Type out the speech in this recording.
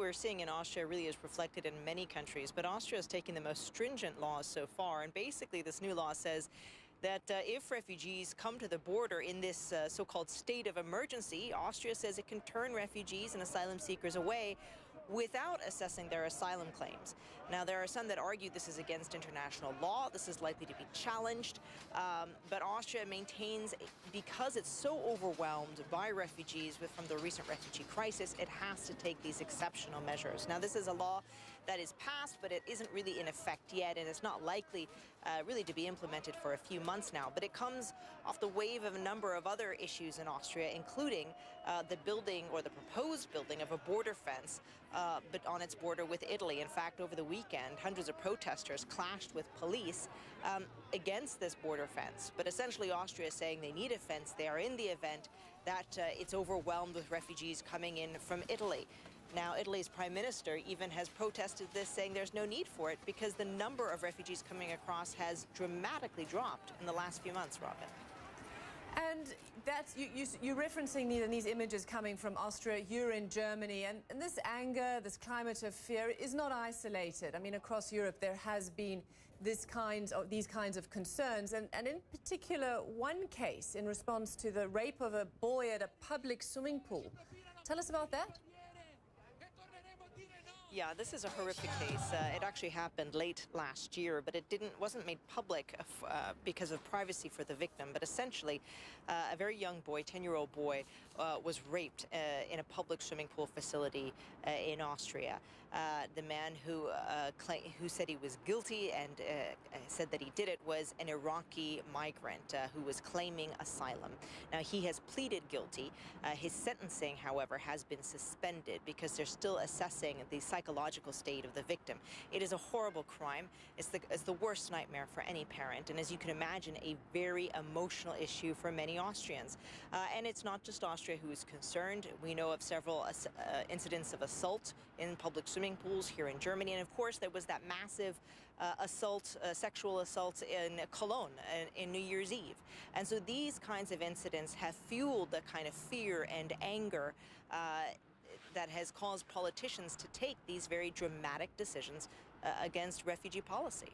we're seeing in Austria really is reflected in many countries, but Austria is taking the most stringent laws so far. And basically, this new law says that if refugees come to the border in this so-called state of emergency, Austria says it can turn refugees and asylum seekers away without assessing their asylum claims. Now, there are some that argue this is against international law. This is likely to be challenged. But Austria maintains, because it's so overwhelmed by refugees from the recent refugee crisis, it has to take these exceptional measures. Now, this is a law that is passed, but it isn't really in effect yet, and it's not likely really to be implemented for a few months now. But it comes off the wave of a number of other issues in Austria, including the building or the proposed building of a border fence but on its border with Italy. In fact, over the weekend, hundreds of protesters clashed with police against this border fence. But essentially, Austria is saying they need a fence there in the event that it's overwhelmed with refugees coming in from Italy. Now, Italy's prime minister even has protested this, saying there's no need for it because the number of refugees coming across has dramatically dropped in the last few months, Robin. And that's you're referencing these images coming from Austria. You're in Germany, and this anger, this climate of fear is not isolated. I mean, across Europe there has been these kinds of concerns, and in particular one case in response to the rape of a boy at a public swimming pool. Tell us about that. Yeah, this is a horrific case. It actually happened late last year, but it wasn't made public because of privacy for the victim. But essentially, a very young boy, 10-year-old boy, was raped in a public swimming pool facility in Austria. The man who said he was guilty and said that he did it was an Iraqi migrant who was claiming asylum. Now, he has pleaded guilty. His sentencing, however, has been suspended because they're still assessing the psychological state of the victim. It is a horrible crime. It's the worst nightmare for any parent, and as you can imagine, a very emotional issue for many Austrians. And it's not just Austria who is concerned. We know of several incidents of assault in public swimming pools here in Germany, and of course there was that massive sexual assault in Cologne in New Year's Eve. And so these kinds of incidents have fueled the kind of fear and anger that has caused politicians to take these very dramatic decisions against refugee policy.